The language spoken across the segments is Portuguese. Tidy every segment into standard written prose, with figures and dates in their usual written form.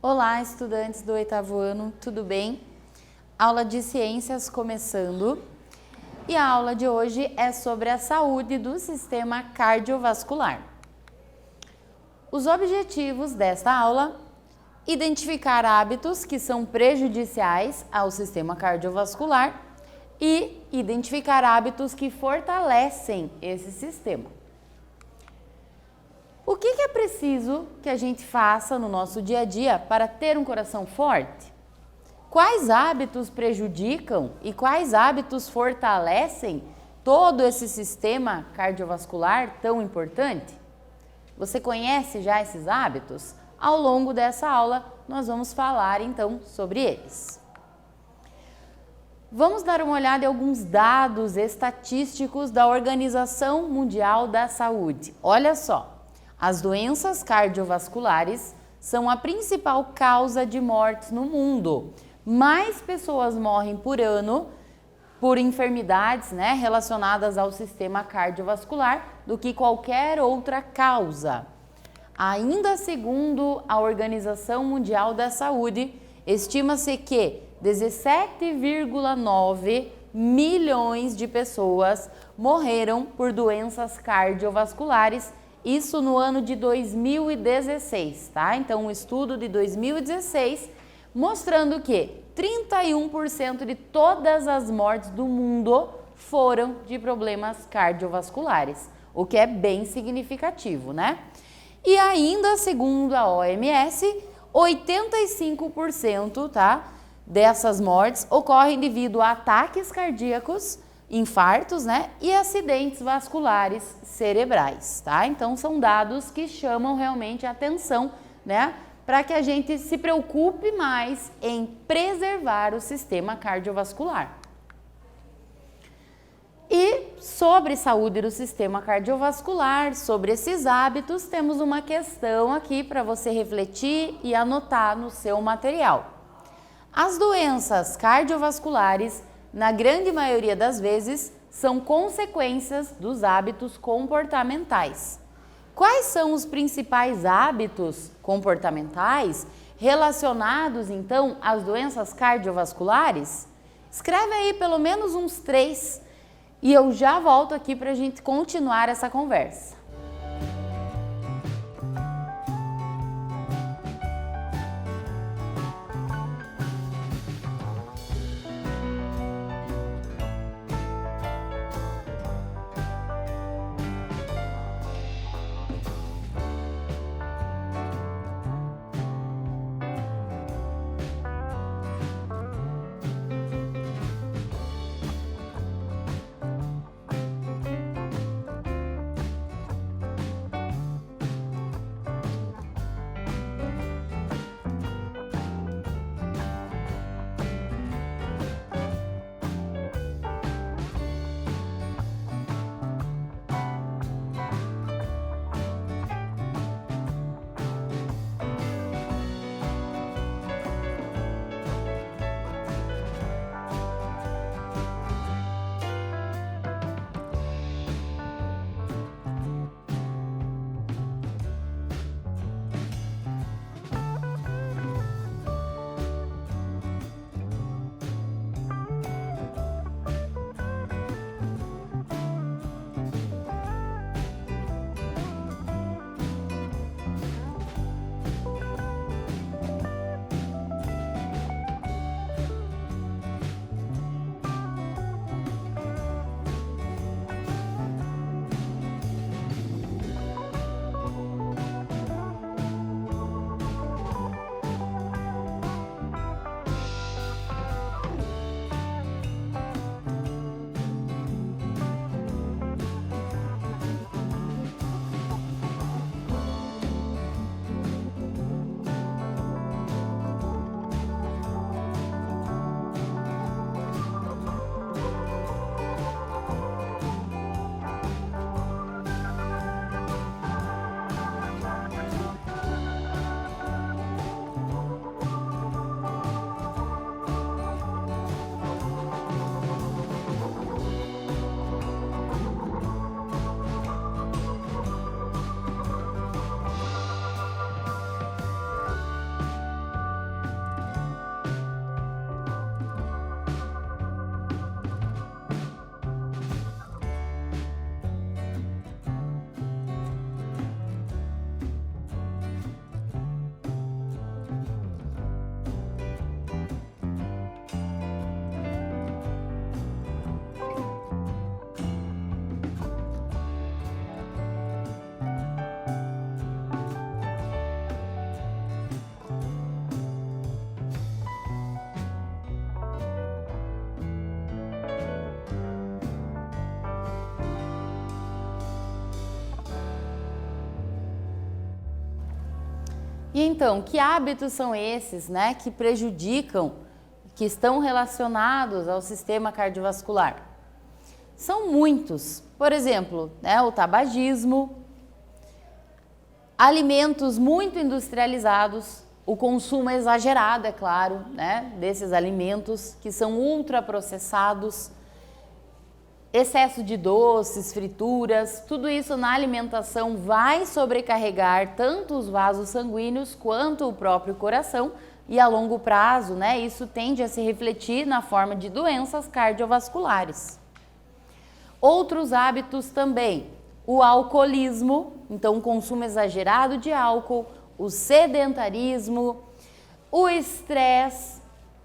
Olá, estudantes do 8º ano, tudo bem? Aula de ciências começando. E a aula de hoje é sobre a saúde do sistema cardiovascular. Os objetivos desta aula: identificar hábitos que são prejudiciais ao sistema cardiovascular e identificar hábitos que fortalecem esse sistema. O que é preciso que a gente faça no nosso dia a dia para ter um coração forte? Quais hábitos prejudicam e quais hábitos fortalecem todo esse sistema cardiovascular tão importante? Você conhece já esses hábitos? Ao longo dessa aula, nós vamos falar então sobre eles. Vamos dar uma olhada em alguns dados estatísticos da Organização Mundial da Saúde. Olha só. As doenças cardiovasculares são a principal causa de mortes no mundo. Mais pessoas morrem por ano por enfermidades, relacionadas ao sistema cardiovascular do que qualquer outra causa. Ainda segundo a Organização Mundial da Saúde, estima-se que 17,9 milhões de pessoas morreram por doenças cardiovasculares. Isso no ano de 2016, tá? Então, um estudo de 2016 mostrando que 31% de todas as mortes do mundo foram de problemas cardiovasculares, o que é bem significativo, né? E ainda, segundo a OMS, 85%, tá, dessas mortes ocorrem devido a ataques cardíacos, infartos, e acidentes vasculares cerebrais, tá? Então são dados que chamam realmente a atenção, para que a gente se preocupe mais em preservar o sistema cardiovascular. E sobre saúde do sistema cardiovascular, sobre esses hábitos, temos uma questão aqui para você refletir e anotar no seu material. As doenças cardiovasculares, na grande maioria das vezes, são consequências dos hábitos comportamentais. Quais são os principais hábitos comportamentais relacionados, então, às doenças cardiovasculares? Escreve aí pelo menos uns 3 e eu já volto aqui para a gente continuar essa conversa. E então, que hábitos são esses, né, que prejudicam, que estão relacionados ao sistema cardiovascular? São muitos. Por exemplo, né, o tabagismo, alimentos muito industrializados, o consumo exagerado, é claro, né, desses alimentos que são ultraprocessados, excesso de doces, frituras, tudo isso na alimentação vai sobrecarregar tanto os vasos sanguíneos quanto o próprio coração e a longo prazo, né, isso tende a se refletir na forma de doenças cardiovasculares. Outros hábitos também, o alcoolismo, então o consumo exagerado de álcool, o sedentarismo, o estresse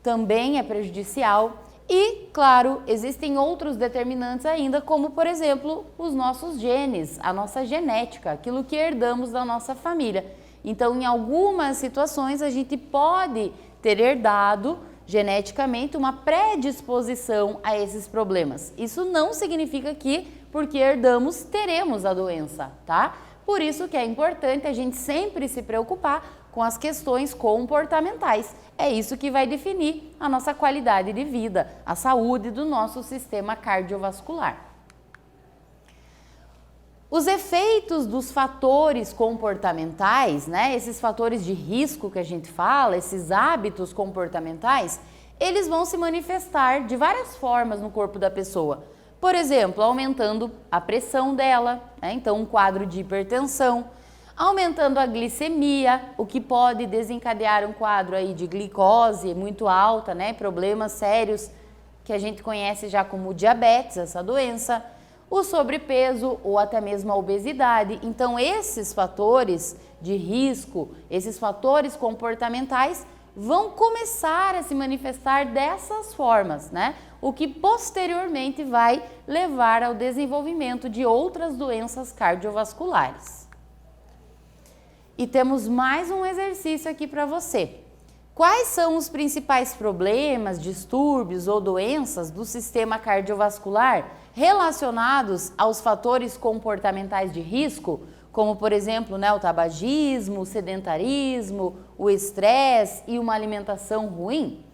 também é prejudicial e, claro, existem outros determinantes ainda, como por exemplo, os nossos genes, a nossa genética, aquilo que herdamos da nossa família. Então, em algumas situações, a gente pode ter herdado geneticamente uma predisposição a esses problemas. Isso não significa que, porque herdamos, teremos a doença, tá? Por isso que é importante a gente sempre se preocupar com as questões comportamentais. É isso que vai definir a nossa qualidade de vida, a saúde do nosso sistema cardiovascular. Os efeitos dos fatores comportamentais, né, esses fatores de risco que a gente fala, esses hábitos comportamentais, eles vão se manifestar de várias formas no corpo da pessoa. Por exemplo, aumentando a pressão dela, né, então um quadro de hipertensão, aumentando a glicemia, o que pode desencadear um quadro aí de glicose muito alta, né, problemas sérios que a gente conhece já como diabetes, essa doença, o sobrepeso ou até mesmo a obesidade. Então, esses fatores de risco, esses fatores comportamentais vão começar a se manifestar dessas formas, né? O que posteriormente vai levar ao desenvolvimento de outras doenças cardiovasculares. E temos mais um exercício aqui para você. Quais são os principais problemas, distúrbios ou doenças do sistema cardiovascular relacionados aos fatores comportamentais de risco, como por exemplo, né, o tabagismo, o sedentarismo, o estresse e uma alimentação ruim?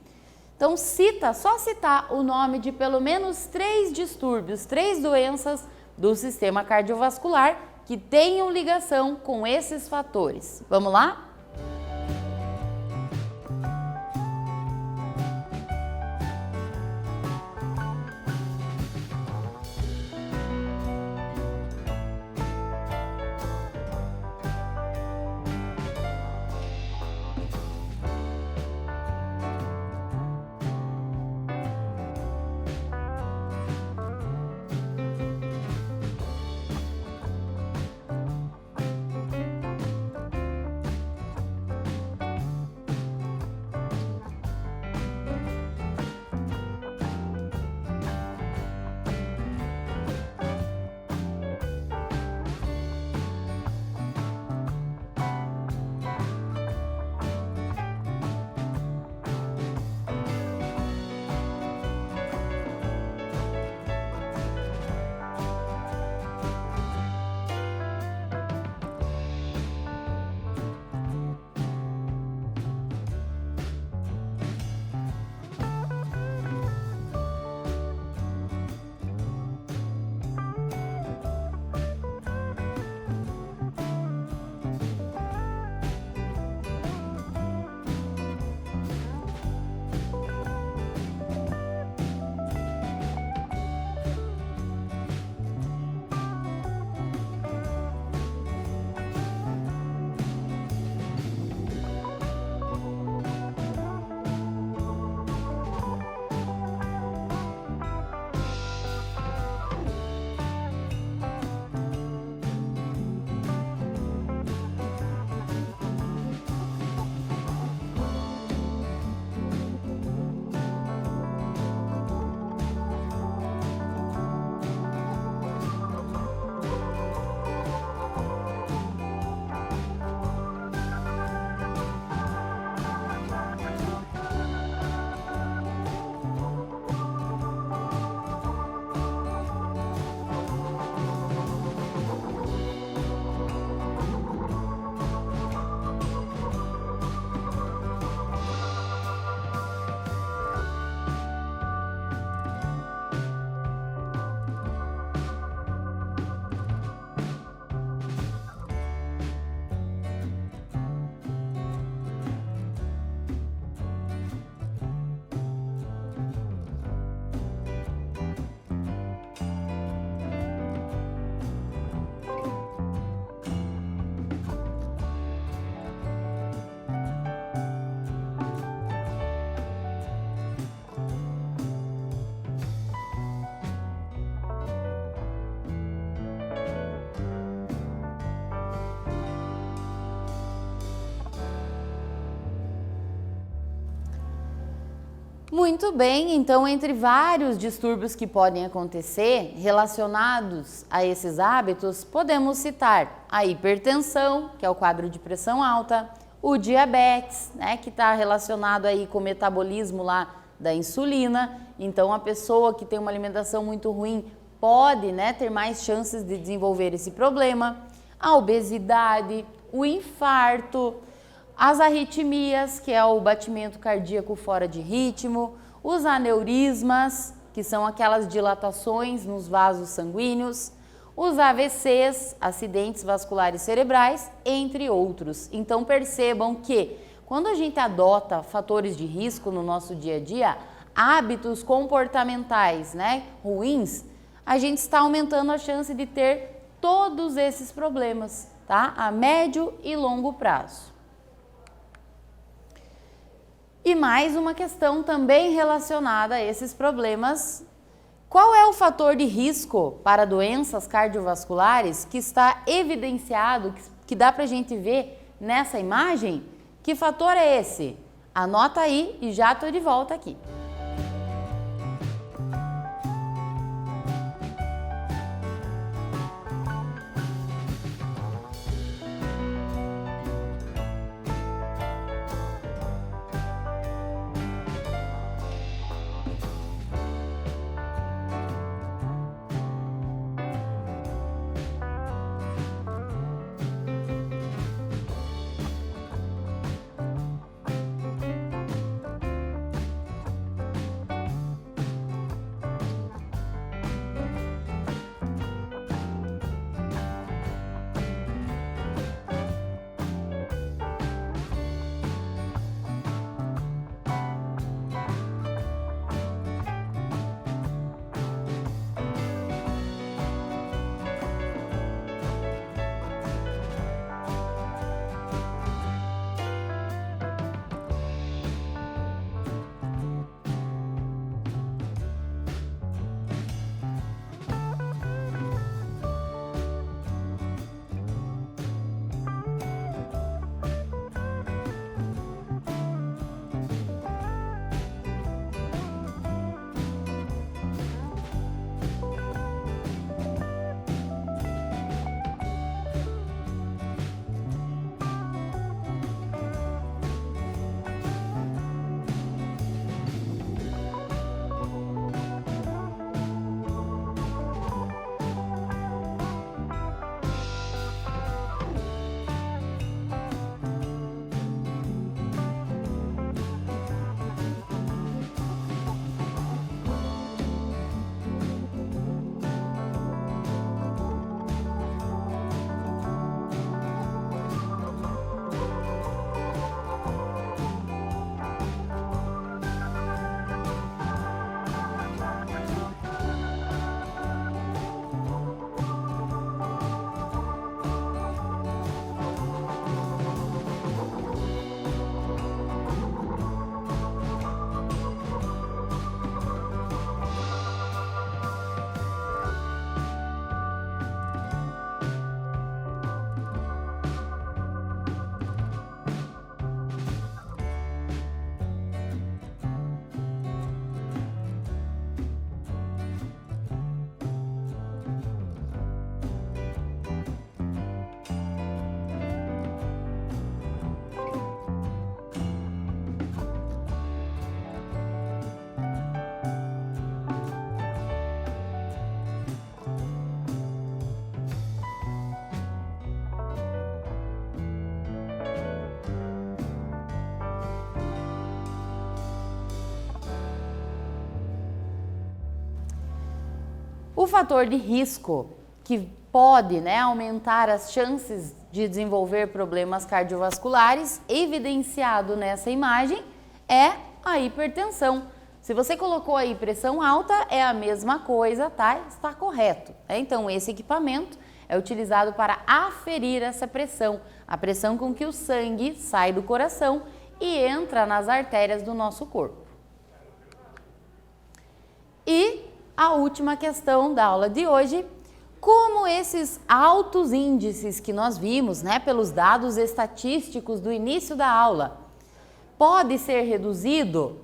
Então só citar o nome de pelo menos 3 distúrbios, 3 doenças do sistema cardiovascular que tenham ligação com esses fatores. Vamos lá? Muito bem, então entre vários distúrbios que podem acontecer relacionados a esses hábitos, podemos citar a hipertensão, que é o quadro de pressão alta, o diabetes, né, que está relacionado aí com o metabolismo lá da insulina. Então a pessoa que tem uma alimentação muito ruim pode, né, ter mais chances de desenvolver esse problema. A obesidade, o infarto, as arritmias, que é o batimento cardíaco fora de ritmo, os aneurismas, que são aquelas dilatações nos vasos sanguíneos, os AVCs, acidentes vasculares cerebrais, entre outros. Então percebam que quando a gente adota fatores de risco no nosso dia a dia, hábitos comportamentais, né, ruins, a gente está aumentando a chance de ter todos esses problemas, tá? A médio e longo prazo. E mais uma questão também relacionada a esses problemas: qual é o fator de risco para doenças cardiovasculares que está evidenciado, que dá para a gente ver nessa imagem? Que fator é esse? Anota aí e já estou de volta aqui. O fator de risco que pode, né, aumentar as chances de desenvolver problemas cardiovasculares, evidenciado nessa imagem, é a hipertensão. Se você colocou aí pressão alta, é a mesma coisa, tá? Está correto. Então, esse equipamento é utilizado para aferir essa pressão, a pressão com que o sangue sai do coração e entra nas artérias do nosso corpo. E a última questão da aula de hoje: como esses altos índices que nós vimos, né, pelos dados estatísticos do início da aula, pode ser reduzido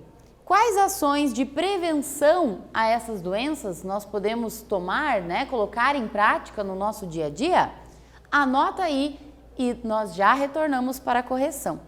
Quais ações de prevenção a essas doenças nós podemos tomar, colocar em prática no nosso dia a dia? Anota aí e nós já retornamos para a correção.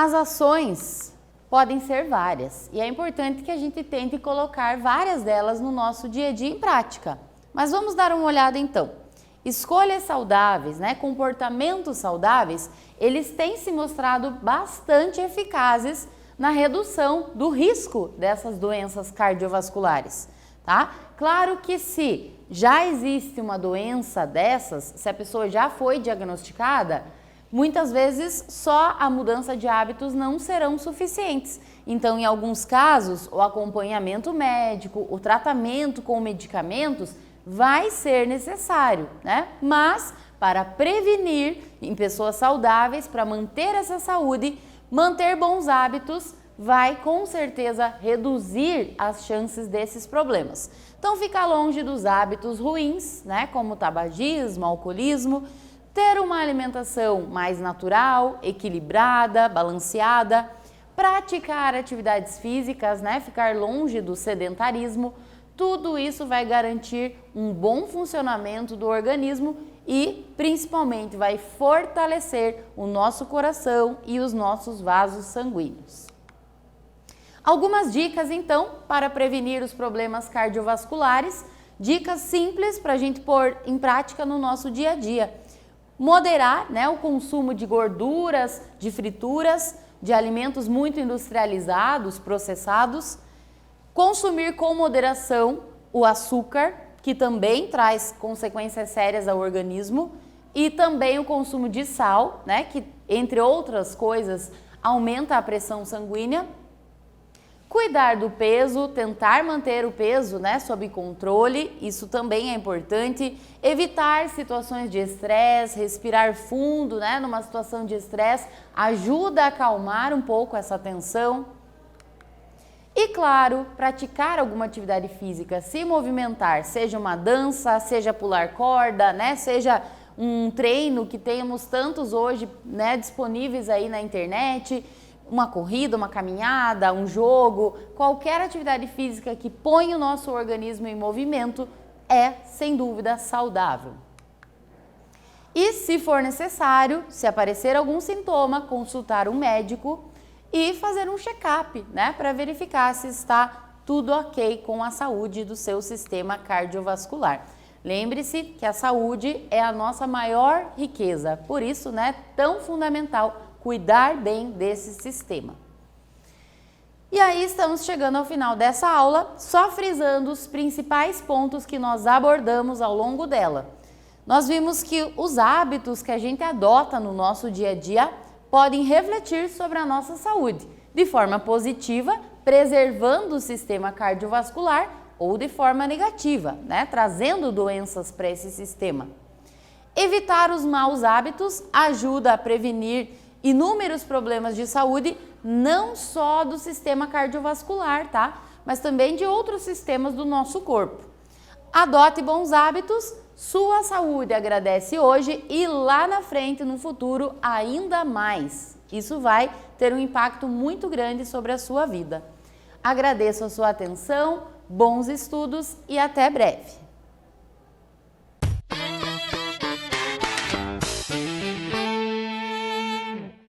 As ações podem ser várias e é importante que a gente tente colocar várias delas no nosso dia a dia em prática. Mas vamos dar uma olhada então. Escolhas saudáveis, comportamentos saudáveis, eles têm se mostrado bastante eficazes na redução do risco dessas doenças cardiovasculares, tá? Claro que se já existe uma doença dessas, se a pessoa já foi diagnosticada, muitas vezes só a mudança de hábitos não serão suficientes. Então, em alguns casos, o acompanhamento médico, o tratamento com medicamentos vai ser necessário, né? Mas para prevenir em pessoas saudáveis, para manter essa saúde, manter bons hábitos vai com certeza reduzir as chances desses problemas. Então ficar longe dos hábitos ruins, né, como tabagismo, alcoolismo, ter uma alimentação mais natural, equilibrada, balanceada, praticar atividades físicas, né, ficar longe do sedentarismo, tudo isso vai garantir um bom funcionamento do organismo e principalmente vai fortalecer o nosso coração e os nossos vasos sanguíneos. Algumas dicas então para prevenir os problemas cardiovasculares, dicas simples para a gente pôr em prática no nosso dia a dia. Moderar, né, o consumo de gorduras, de frituras, de alimentos muito industrializados, processados. Consumir com moderação o açúcar, que também traz consequências sérias ao organismo, e também o consumo de sal, né, que entre outras coisas aumenta a pressão sanguínea. Cuidar do peso, tentar manter o peso, né, sob controle, isso também é importante. Evitar situações de estresse, respirar fundo, né, numa situação de estresse, ajuda a acalmar um pouco essa tensão. E claro, praticar alguma atividade física, se movimentar, seja uma dança, seja pular corda, né, seja um treino que temos tantos hoje, né, disponíveis aí na internet, uma corrida, uma caminhada, um jogo, qualquer atividade física que põe o nosso organismo em movimento é, sem dúvida, saudável. E se for necessário, se aparecer algum sintoma, consultar um médico e fazer um check-up, né, para verificar se está tudo ok com a saúde do seu sistema cardiovascular. Lembre-se que a saúde é a nossa maior riqueza, por isso, né, tão fundamental cuidar bem desse sistema. E aí estamos chegando ao final dessa aula, só frisando os principais pontos que nós abordamos ao longo dela. Nós vimos que os hábitos que a gente adota no nosso dia a dia podem refletir sobre a nossa saúde, de forma positiva, preservando o sistema cardiovascular, ou de forma negativa, né, trazendo doenças para esse sistema. Evitar os maus hábitos ajuda a prevenir inúmeros problemas de saúde, não só do sistema cardiovascular, tá? Mas também de outros sistemas do nosso corpo. Adote bons hábitos, sua saúde agradece hoje e lá na frente, no futuro, ainda mais. Isso vai ter um impacto muito grande sobre a sua vida. Agradeço a sua atenção, bons estudos e até breve.